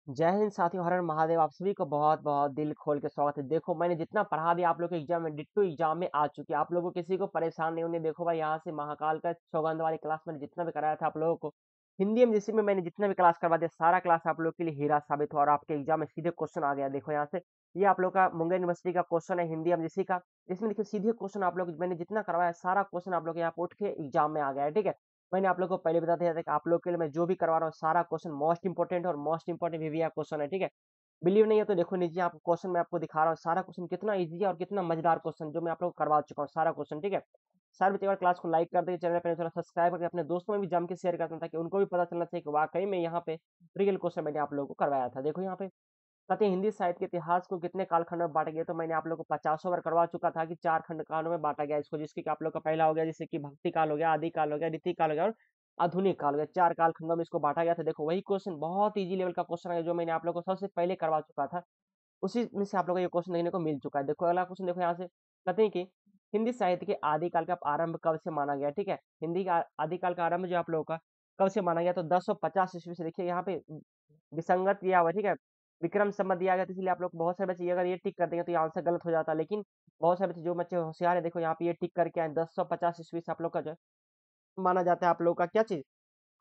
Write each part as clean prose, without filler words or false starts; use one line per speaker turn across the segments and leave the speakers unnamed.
जय हिंद साथियों, हर हर महादेव। आप सभी को बहुत बहुत दिल खोल के स्वागत है। देखो, मैंने जितना पढ़ा दिया आप लोग के एग्जाम में, डिट्टो एग्जाम में आ चुकी है। आप लोगों को किसी को परेशान नहीं होने। देखो भाई, यहाँ से महाकाल का सौगंध वाली क्लास मैंने जितना भी कराया था आप लोगों को, हिंदी में जिसमें मैंने जितना भी क्लास करवा दिया, सारा क्लास आप लोग के लिए हीरा साबित हुआ और आपके एग्जाम में सीधे क्वेश्चन आ गया। देखो यहाँ से, ये आप लोग का मुंगेर यूनिवर्सिटी का क्वेश्चन है, हिंदी एमजीसी का। इसमें देखिए सीधे क्वेश्चन आप लोग, मैंने जितना करवाया सारा क्वेश्चन आप लोग यहाँ पे उठ के एग्जाम में आ गया है। ठीक है, मैंने आप लोग को पहले बता दिया था कि आप लोग के लिए मैं जो भी करवा रहा हूँ सारा क्वेश्चन मोस्ट इंपोर्टेंट और मोस्ट इंपोर्टेंट भी क्वेश्चन है। ठीक है, बिलीव नहीं है तो देखो नीचे आपको क्वेश्चन मैं आपको दिखा रहा हूँ, सारा क्वेश्चन कितना इजी है और कितना मजेदार क्वेश्चन जो मैं आप लोग को करवा चुका हूँ सारा क्वेश्चन। ठीक है, सारे बच्चे एक बार क्लास को लाइक कर देंगे, चैनल पर थोड़ा सब्सक्राइब करके अपने दोस्तों में भी जम के शेयर करते हैं, ताकि उनको भी पता चलना चाहिए कि वाकई में यहाँ पे रियल क्वेश्चन मैंने आप लोगों को करवाया था। देखो यहाँ पे कहते हैं हिंदी साहित्य के इतिहास को कितने कालखंड में बांटा गया, तो मैंने आप लोग को 50 बार करवा चुका था कि 4 खंडों में बांटा गया इसको, जिसके कि आप लोग का पहला हो गया जैसे कि भक्ति काल हो गया, आदि काल हो गया, रीति काल हो गया और आधुनिक काल हो गया। 4 कालखंडों में इसको बांटा गया था। देखो वही क्वेश्चन बहुत इजी लेवल का क्वेश्चन है जो मैंने आप लोग को सबसे पहले करवा चुका था, उसी में से आप लोगों को ये क्वेश्चन देखने को मिल चुका है। देखो अगला क्वेश्चन देखो यहाँ से, कहते हैं कि हिंदी साहित्य के आदिकाल का आरंभ कब से माना गया। ठीक है, हिंदी का आदिकाल का आरंभ जो आप लोगों का कब से माना गया, तो 1050 ईस्वी से। देखिए यहाँ पे विसंगत दिया हुआ है, ठीक है, विक्रम संवत दिया गया, तो इसलिए आप लोग बहुत सारे बच्चे अगर ये टिक कर देंगे तो ये आंसर गलत हो जाता है। लेकिन बहुत सारे बच्चे, जो बच्चे होशियार है, देखो यहाँ पे ये टिक करके आए, 1050 ईस्वी से आप लोग का जो है माना जाता है आप लोग का क्या चीज,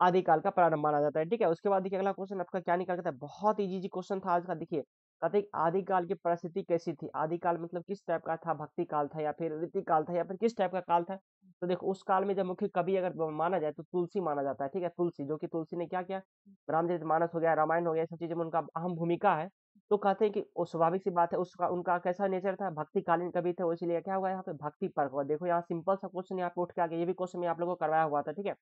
आदिकाल का प्रारंभ माना जाता है। ठीक है, उसके बाद देखिए अगला क्वेश्चन आपका क्या निकल के आता है, बहुत इजी क्वेश्चन था आज का। देखिए कहते हैं कि आदिकाल की परिस्थिति कैसी थी। आदिकाल मतलब किस टाइप का था, भक्ति काल था या फिर रीति काल था या फिर किस टाइप का काल था। तो देखो उस काल में जब मुख्य कवि अगर माना जाए तो तुलसी माना जाता है। ठीक है, तुलसी, जो कि तुलसी ने क्या किया, रामचरितमानस हो गया, रामायण हो गया, ये सब चीजें में उनका अहम भूमिका है। तो कहते हैं कि वो स्वाभाविक सी बात है, उसका उनका कैसा नेचर था, भक्तिकालीन कवि थे, वो इसलिए क्या हुआ यहाँ पे भक्ति पर हुआ। देखो यहाँ सिंपल सा क्वेश्चन यहाँ पे उठ के आ गया, ये भी क्वेश्चन मैं आप लोगों को करवाया हुआ था। ठीक है,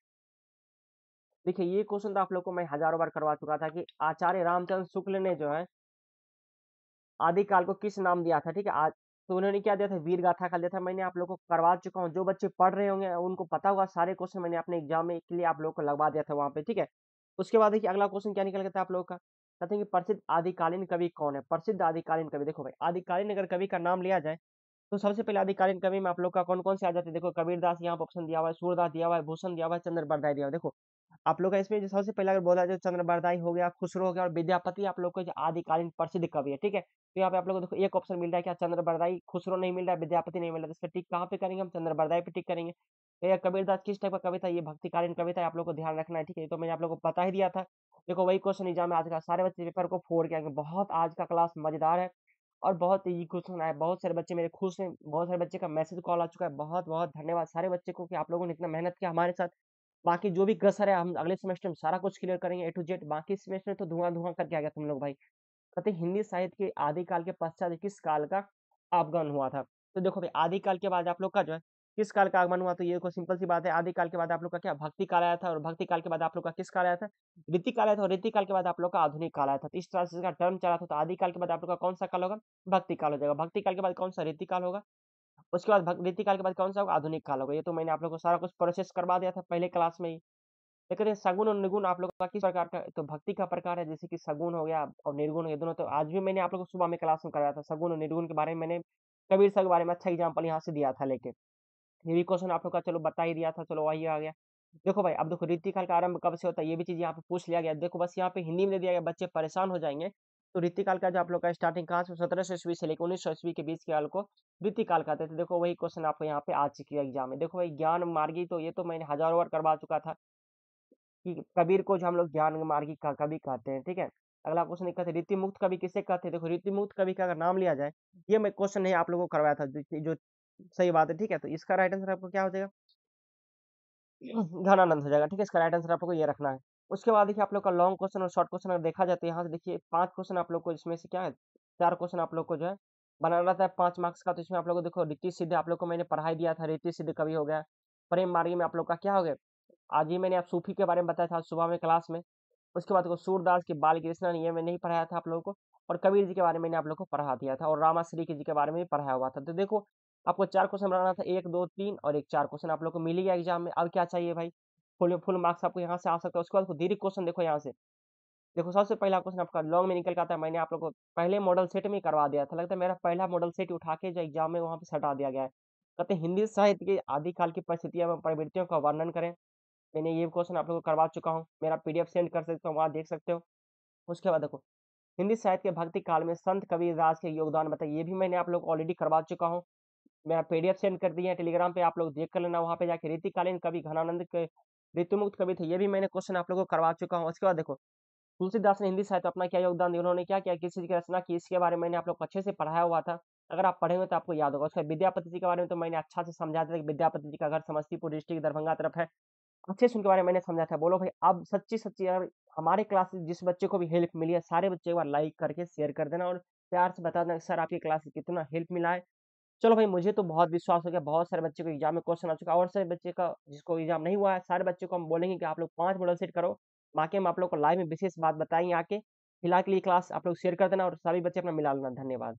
देखिए ये क्वेश्चन तो आप लोग को मैं हजारों बार करवा चुका था कि आचार्य रामचंद्र शुक्ल ने जो है आदिकाल को किस नाम दिया था। ठीक है, आज तो उन्होंने क्या दिया था, वीर गाथा का दिया था। मैंने आप लोग को करवा चुका हूँ, जो बच्चे पढ़ रहे होंगे उनको पता होगा, सारे क्वेश्चन मैंने अपने एग्जाम में के लिए आप लोग को लगवा दिया था वहां पे। ठीक है, उसके बाद देखिए अगला क्वेश्चन क्या निकल गया था आप लोग का, कहते हैं कि प्रसिद्ध आदिकालीन कवि कौन है। प्रसिद्ध आदिकालीन कवि, देखो भाई आदिकालीन अगर कवि का नाम लिया जाए तो सबसे पहले आदिकालीन कवि में आप लोग का कौन कौन से आ जाते हैं। देखो कबीरदास यहाँ पर ऑप्शन दिया हुआ है, सूरदास दिया हुआ है, भूषण दिया हुआ है, चंद्र बरदाई दिया हुआ है। देखो आप लोग का इसमें जो सबसे पहले अगर बोला जाए, चंद्र बरदाई हो गया, खुसरो हो गया और विद्यापति आप लोग को जो आदिकालीन प्रसिद्ध कवि है। ठीक है, तो यहाँ पे आप लोग को देखो एक ऑप्शन मिल रहा है क्या, चंद्र बरदाई, खुसरो नहीं मिल रहा है, विद्यापति नहीं मिल रहा है, तो इसका टिक कहाँ पे करेंगे हम, चंद्र बरदाई पे टिक करेंगे। तो ये कबीरदास किस टाइप का कविता, ये भक्तिकालीन कविता है, आप लोग को ध्यान रखना है। ठीक है, तो मैंने आप लोग को बता ही दिया था। देखो वही क्वेश्चन एग्जाम में आज का, सारे बच्चे पेपर को फोड़ के आएंगे। बहुत आज का क्लास मजेदार है और बहुत इजी क्वेश्चन आया। बहुत सारे बच्चे मेरे खुश हैं, बहुत सारे बच्चे का मैसेज कॉल आ चुका है। बहुत बहुत धन्यवाद सारे बच्चे को कि आप लोगों ने इतना मेहनत किया हमारे साथ। बाकी जो भी कसर है हम अगले सेमेस्टर में सारा कुछ क्लियर करेंगे A to Z। बाकी सेमेस्टर में तो धुआं धुआं करके आ गया तुम लोग भाई। कहते हैं, हिंदी साहित्य के आदिकाल के पश्चात किस काल का आगमन हुआ था। तो देखो भाई आदिकाल के बाद आप लोग का जो है किस काल का आगमन हुआ, तो ये कोई सिंपल सी बात है, आदिकाल के बाद आप लोग का क्या भक्ति काल आया था, और भक्ति काल के बाद आप लोग का किस काल आया था, रीति काल आया था, और रीति काल के बाद आप लोग का आधुनिक काल आया था। तो इस तरह से इसका टर्म चला था। तो आदिकाल के बाद आप लोग का कौन सा काल होगा, भक्ति काल हो जाएगा। भक्ति काल के बाद कौन सा, रीति काल होगा। उसके बाद रीति काल के बाद कौन सा होगा, आधुनिक काल होगा। ये तो मैंने आप लोग को सारा कुछ प्रोसेस करवा दिया था पहले क्लास में ही। ये कहते हैं सगुन और निर्गुण आप लोग का किस प्रकार का, तो भक्ति का प्रकार है, जैसे कि सगुन हो गया और निर्गुण हो गया दोनों। तो आज भी मैंने आप लोग को सुबह में क्लास में कराया था सगुन और निर्गुण के बारे में। मैंने कबीर साहब के बारे में अच्छा एग्जाम्पल यहाँ से दिया था लेके। ये भी क्वेश्चन आप लोग का चलो बता ही दिया था, चलो वही आ गया। देखो भाई अब देखो ऋतिकाल का आरंभ कब से होता है, ये भी चीज यहाँ पे पूछ लिया गया। देखो बस यहाँ पे हिंदी में दे दिया गया, बच्चे परेशान हो जाएंगे। तो ऋतिकाल का जो आप लोग का स्टार्टिंग कहाँ से, 1700 ईस्वी से लेकर 1900 ईस्वी के बीच के काल को ऋतिकाल कहते थे। देखो वही क्वेश्चन आपको यहाँ पे आ चुकी है एग्जाम में। देखो भाई ज्ञान मार्गी, तो ये तो मैंने हजारों बार करवा चुका था कि कबीर को जो हम लोग ज्ञान मार्गी का कवि कहते हैं। ठीक है, अगला क्वेश्चन कहते हैं रीति मुक्त कवि किसे कहते हैं। देखो रीति मुक्त कवि का अगर नाम लिया जाए, ये मैं क्वेश्चन नहीं आप लोगों को करवाया था, जो सही बात है। ठीक है, तो इसका राइट आंसर आपको क्या हो जाएगा, घनानंद हो जाएगा। ठीक है, इसका राइट आंसर आप लोग को ये रखना है। उसके बाद देखिए आप लोग का लॉन्ग क्वेश्चन और शॉर्ट क्वेश्चन अगर देखा जाए तो यहाँ से देखिए 5 क्वेश्चन आप लोग को, इसमें से क्या है 4 क्वेश्चन आप लोग को जो है बनाना रहता है 5 मार्क्स का। तो इसमें आप लोग को देखो रीति सिद्ध आप लोग को मैंने पढ़ाई दिया था, रीति सिद्ध कवि हो गया। प्रेम मार्गी में आप लोग का क्या हो गया, आज ही मैंने आप सूफी के बारे में बताया था सुबह में क्लास में। उसके बाद देखो सूरदास की बाल कृष्ण, ये मैंने नहीं पढ़ाया था आप लोगों को। और कबीर जी के बारे में मैंने आप लोग को पढ़ा दिया था, और रामाश्री जी के बारे में भी पढ़ाया हुआ था। तो देखो आपको 4 क्वेश्चन बनाना था, 1 2 3 और एक 4 क्वेश्चन आप लोग को मिल ही गया एग्जाम में। अब क्या चाहिए भाई, फुल फुल मार्क्स आपको यहाँ से आ सकता है। उसके बाद दीर्घ क्वेश्चन देखो यहाँ से, देखो सबसे पहला क्वेश्चन आपका लॉन्ग में निकल के आता है। मैंने आप लोग को पहले मॉडल सेट में ही करवा दिया था, लगता है मेरा पहला मॉडल सेट उठा के जो एग्जाम में वहाँ पे सटा दिया गया है। कहते हैं हिंदी साहित्य के आदिकाल की परिस्थितियां एवं प्रवृत्तियों का वर्णन करें। मैंने ये क्वेश्चन आप लोग को करवा चुका हूँ, मेरा PDF सेंड कर सकते हो, वहाँ देख सकते हो। उसके बाद देखो हिंदी साहित्य के भक्ति काल में संत कबीरदास के योगदान बताइए। ये भी मैंने आप लोग को ऑलरेडी करवा चुका हूँ। मैं पीडीएफ सेंड कर दी है टेलीग्राम पे, आप लोग देख कर लेना वहाँ पे जाके। रीतिकालीन कवि घनानंद के ऋतुमुक्त कवि थे, ये भी मैंने क्वेश्चन आप लोगों को करवा चुका हूँ। उसके बाद देखो, तुलसीदास ने हिंदी साहित्य में अपना क्या योगदान दिया, उन्होंने क्या-क्या किस चीज़ की रचना की, इसके बारे में मैंने आप लोग को अच्छे से पढ़ाया हुआ था। अगर आप पढ़े हुए तो आपको याद होगा। उसके बाद विद्यापति जी के बारे में तो मैंने अच्छा से समझा दिया कि विद्यापति जी का घर समस्तीपुर डिस्ट्रिक्ट दरभंगा तरफ है। अच्छे से उनके बारे में मैंने समझा था। बोलो भाई, अब सच्ची-सच्ची अगर हमारे क्लास से जिस बच्चे को भी हेल्प मिली है, सारे बच्चे एक बार लाइक करके शेयर कर देना और प्यार से बता देना कि सर आपकी क्लास से कितना हेल्प मिला है। चलो भाई, मुझे तो बहुत विश्वास हो गया, बहुत सारे बच्चे को एग्ज़ाम में क्वेश्चन आ चुका है और सारे बच्चे का जिसको एग्ज़ाम नहीं हुआ है, सारे बच्चों को हम बोलेंगे कि आप लोग 5 मॉडल सेट करो। बाकी हम आप लोग को लाइव में विशेष बात बताएँगे आके। फिलहाल के लिए क्लास आप लोग शेयर कर देना और सभी बच्चे अपना मिला लेना। धन्यवाद।